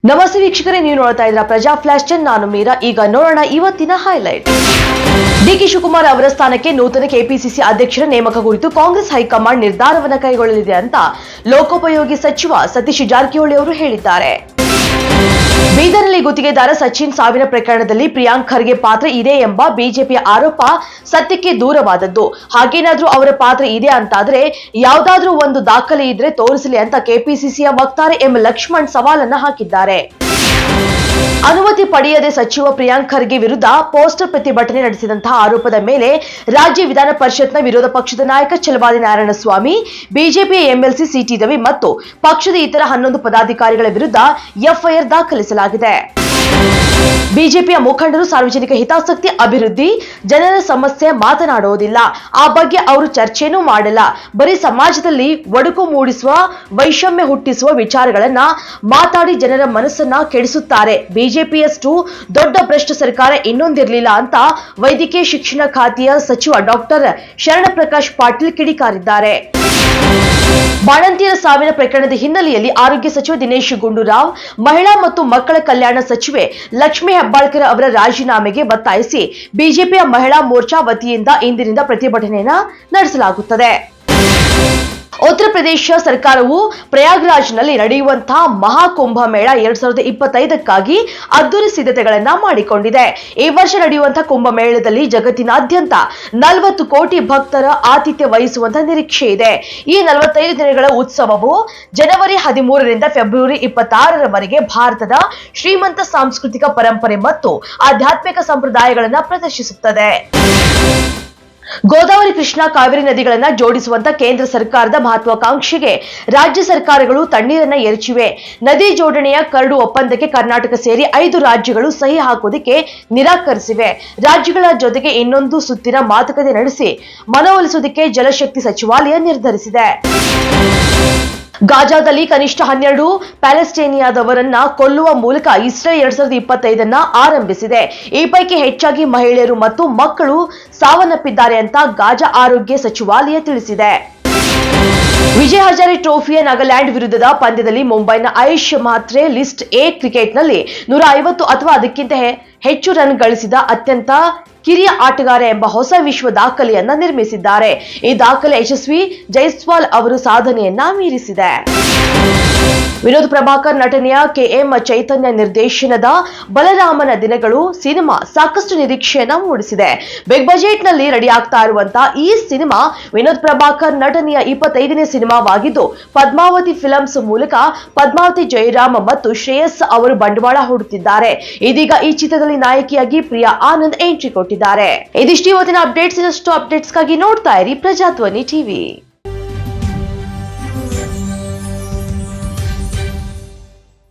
ನಮಸ್ತೆ ವೀಕ್ಷಕರೇ, ನೀವು ನೋಡ್ತಾ ಇದ್ದೀರಾ ಪ್ರಜಾ ಫ್ಲಾಶ್ ಚಾನೆಲ್. ನಾನು ಮೀರಾ. ಈಗ ನೋಡೋಣ ಇವತ್ತಿನ ಹೈಲೈಟ್. ಡಿಕೆ ಶಿವಕುಮಾರ್ ಅವರ ಸ್ಥಾನಕ್ಕೆ ನೂತನ ಕೆಪಿಸಿಸಿ ಅಧ್ಯಕ್ಷರ ನೇಮಕ ಕುರಿತು ಕಾಂಗ್ರೆಸ್ ಹೈಕಮಾಂಡ್ ನಿರ್ಧಾರವನ್ನು ಕೈಗೊಳ್ಳಲಿದೆ ಅಂತ ಲೋಕೋಪಯೋಗಿ ಸಚಿವ ಸತೀಶ್ ಜಾರಕಿಹೊಳಿ ಅವರು ಹೇಳಿದ್ದಾರೆ. ಬೀದರ್ನಲ್ಲಿ ಗುತ್ತಿಗೆದಾರ ಸಚಿನ್ ಸಾವಿನ ಪ್ರಕರಣದಲ್ಲಿ ಪ್ರಿಯಾಂಕ್ ಖರ್ಗೆ ಪಾತ್ರ ಇದೆ ಎಂಬ ಬಿಜೆಪಿಯ ಆರೋಪ ಸತ್ಯಕ್ಕೆ ದೂರವಾದದ್ದು. ಹಾಗೇನಾದ್ರೂ ಅವರ ಪಾತ್ರ ಇದೆ ಅಂತಾದ್ರೆ ಯಾವುದಾದ್ರೂ ಒಂದು ದಾಖಲೆ ಇದ್ರೆ ತೋರಿಸಲಿ ಅಂತ ಕೆಪಿಸಿಸಿಯ ವಕ್ತಾರೆ ಎಂ ಲಕ್ಷ್ಮಣ್ ಸವಾಲನ್ನ ಹಾಕಿದ್ದಾರೆ. ಅನುಮತಿ ಪಡೆಯದೆ ಸಚಿವ ಪ್ರಿಯಾಂಕ್ ಖರ್ಗೆ ವಿರುದ್ಧ ಪೋಸ್ಟರ್ ಪ್ರತಿಭಟನೆ ನಡೆಸಿದಂತಹ ಆರೋಪದ ಮೇಲೆ ರಾಜ್ಯ ವಿಧಾನ ಪರಿಷತ್ನ ವಿರೋಧ ಪಕ್ಷದ ನಾಯಕ ಛಲವಾದಿ ನಾರಾಯಣಸ್ವಾಮಿ, ಬಿಜೆಪಿಯ ಎಂಎಲ್ಸಿ ಸಿಟಿ ರವಿ ಮತ್ತು ಪಕ್ಷದ ಇತರ 11 ಪದಾಧಿಕಾರಿಗಳ ವಿರುದ್ಧ ಎಫ್ಐಆರ್ ದಾಖಲಿಸಲಾಗಿದೆ. ಬಿಜೆಪಿಯ ಮುಖಂಡರು ಸಾರ್ವಜನಿಕ ಹಿತಾಸಕ್ತಿ, ಅಭಿವೃದ್ಧಿ, ಜನರ ಸಮಸ್ಯೆ ಮಾತನಾಡುವುದಿಲ್ಲ. ಆ ಬಗ್ಗೆ ಅವರು ಚರ್ಚೆನೂ ಮಾಡಲ್ಲ. ಬರೀ ಸಮಾಜದಲ್ಲಿ ಒಡಕು ಮೂಡಿಸುವ, ವೈಷಮ್ಯ ಹುಟ್ಟಿಸುವ ವಿಚಾರಗಳನ್ನ ಮಾತಾಡಿ ಜನರ ಮನಸ್ಸನ್ನ ಕೆಡಿಸುತ್ತಾರೆ. ಬಿಜೆಪಿಯಷ್ಟು ದೊಡ್ಡ ಭ್ರಷ್ಟ ಸರ್ಕಾರ ಇನ್ನೊಂದಿರಲಿಲ್ಲ ಅಂತ ವೈದ್ಯಕೀಯ ಶಿಕ್ಷಣ ಖಾತೆಯ ಸಚಿವ ಡಾಕ್ಟರ್ ಶರಣಪ್ರಕಾಶ್ ಪಾಟೀಲ್ ಕಿಡಿಕಾರಿದ್ದಾರೆ. ಬಾಣಂತಿಯರ ಸಾವಿನ ಪ್ರಕರಣದ ಹಿನ್ನೆಲೆಯಲ್ಲಿ ಆರೋಗ್ಯ ಸಚಿವ ದಿನೇಶ್ ಗುಂಡೂರಾವ್, ಮಹಿಳಾ ಮತ್ತು ಮಕ್ಕಳ ಕಲ್ಯಾಣ ಸಚಿವೆ ಲಕ್ಷ್ಮೀ ಹೆಬ್ಬಾಳ್ಕರ್ ಅವರ ರಾಜೀನಾಮೆಗೆ ಒತ್ತಾಯಿಸಿ ಬಿಜೆಪಿಯ ಮಹಿಳಾ ಮೋರ್ಚಾ ವತಿಯಿಂದ ಇಂದಿನಿಂದ ಪ್ರತಿಭಟನೆಯನ್ನು ನಡೆಸಲಾಗುತ್ತದೆ. ಉತ್ತರ ಪ್ರದೇಶ ಸರ್ಕಾರವು ಪ್ರಯಾಗ್ರಾಜ್ನಲ್ಲಿ ನಡೆಯುವಂತಹ ಮಹಾಕುಂಭ ಮೇಳ 2025ಕ್ಕಾಗಿ ಅದ್ದೂರಿ ಸಿದ್ಧತೆಗಳನ್ನ ಮಾಡಿಕೊಂಡಿದೆ. ಈ ವರ್ಷ ನಡೆಯುವಂತಹ ಕುಂಭಮೇಳದಲ್ಲಿ ಜಗತ್ತಿನಾದ್ಯಂತ 40 ಕೋಟಿ ಭಕ್ತರ ಆತಿಥ್ಯ ವಹಿಸುವಂತಹ ನಿರೀಕ್ಷೆ ಇದೆ. ಈ 45 ದಿನಗಳ ಉತ್ಸವವು ಜನವರಿ 13ರಿಂದ ಫೆಬ್ರವರಿ 26ರವರೆಗೆ ಭಾರತದ ಶ್ರೀಮಂತ ಸಾಂಸ್ಕೃತಿಕ ಪರಂಪರೆ ಮತ್ತು ಆಧ್ಯಾತ್ಮಿಕ ಸಂಪ್ರದಾಯಗಳನ್ನು ಪ್ರದರ್ಶಿಸುತ್ತದೆ. ಗೋದಾವರಿ, ಕೃಷ್ಣಾ, ಕಾವೇರಿ ನದಿಗಳನ್ನ ಜೋಡಿಸುವಂತ ಕೇಂದ್ರ ಸರ್ಕಾರದ ಮಹತ್ವಾಕಾಂಕ್ಷೆಗೆ ರಾಜ್ಯ ಸರ್ಕಾರಗಳು ತಣ್ಣೀರನ್ನ ಎರಚಿವೆ. ನದಿ ಜೋಡಣೆಯ ಕರಡು ಒಪ್ಪಂದಕ್ಕೆ ಕರ್ನಾಟಕ ಸೇರಿ 5 ರಾಜ್ಯಗಳು ಸಹಿ ಹಾಕುವುದಕ್ಕೆ ನಿರಾಕರಿಸಿವೆ. ರಾಜ್ಯಗಳ ಜೊತೆಗೆ ಇನ್ನೊಂದು ಸುತ್ತಿನ ಮಾತುಕತೆ ನಡೆಸಿ ಮನವೊಲಿಸುವುದಕ್ಕೆ ಜಲಶಕ್ತಿ ಸಚಿವಾಲಯ ನಿರ್ಧರಿಸಿದೆ. ಗಾಜಾದಲ್ಲಿ ಕನಿಷ್ಠ 12 ಪ್ಯಾಲೆಸ್ಟೈನಿಯಾದವರನ್ನ ಕೊಲ್ಲುವ ಮೂಲಕ ಇಸ್ರೇಲ್ 2025 ಆರಂಭಿಸಿದೆ. ಈ ಪೈಕಿ ಹೆಚ್ಚಾಗಿ ಮಹಿಳೆಯರು ಮತ್ತು ಮಕ್ಕಳು ಸಾವನ್ನಪ್ಪಿದ್ದಾರೆ ಅಂತ ಗಾಜಾ ಆರೋಗ್ಯ ಸಚಿವಾಲಯ ತಿಳಿಸಿದೆ. ವಿಜಯ್ ಹಜಾರೆ ಟ್ರೋಫಿಯ ನಾಗಾಲ್ಯಾಂಡ್ ವಿರುದ್ಧದ ಪಂದ್ಯದಲ್ಲಿ ಮುಂಬೈನ ಆಯುಷ್ ಮಾತ್ರೆ ಲಿಸ್ಟ್ ಎ ಕ್ರಿಕೆಟ್ನಲ್ಲಿ 150 ಅಥವಾ ಅದಕ್ಕಿಂತ ಹೆಚ್ಚು ರನ್ ಗಳಿಸಿದ ಅತ್ಯಂತ ಕಿರಿಯ ಆಟಗಾರ ಎಂಬ ಹೊಸ ವಿಶ್ವ ದಾಖಲೆಯನ್ನ ನಿರ್ಮಿಸಿದ್ದಾರೆ. ಈ ದಾಖಲೆ ಯಶಸ್ವಿ ಜೈಸ್ವಾಲ್ ಅವರು ಸಾಧನೆಯನ್ನ ಮೀರಿಸಿದೆ. ವಿನೋದ್ ಪ್ರಭಾಕರ್ ನಟನೆಯ ಕೆಎಂ ಚೈತನ್ಯ ನಿರ್ದೇಶನದ ಬಲರಾಮನ ದಿನಗಳು ಸಿನಿಮಾ ಸಾಕಷ್ಟು ನಿರೀಕ್ಷೆಯನ್ನ ಮೂಡಿಸಿದೆ. ಬಿಗ್ ಬಜೆಟ್ ನಲ್ಲಿ ರೆಡಿ ಆಗ್ತಾ ಇರುವಂತಹ ಈ ಸಿನಿಮಾ ವಿನೋದ್ ಪ್ರಭಾಕರ್ ನಟನೆಯ 25ನೇ ಸಿನಿಮಾವಾಗಿದ್ದು, ಪದ್ಮಾವತಿ ಫಿಲ್ಮ್ಸ್ ಮೂಲಕ ಪದ್ಮಾವತಿ ಜಯರಾಮ್ ಮತ್ತು ಶ್ರೇಯಸ್ ಅವರು ಬಂಡವಾಳ ಹೂಡುತ್ತಿದ್ದಾರೆ. ಇದೀಗ ಈ ಚಿತ್ರದಲ್ಲಿ ನಾಯಕಿಯಾಗಿ ಪ್ರಿಯಾ ಆನಂದ್ ಎಂಟ್ರಿ ಕೊಟ್ಟಿದ್ದಾರೆ. ಇದಿಷ್ಟು ಇವತ್ತಿನ ಅಪ್ಡೇಟ್ಸ್. ಇನ್ನಷ್ಟು ಅಪ್ಡೇಟ್ಸ್ಗಾಗಿ ನೋಡ್ತಾ ಇರಿ ಪ್ರಜಾಧ್ವನಿ ಟಿವಿ.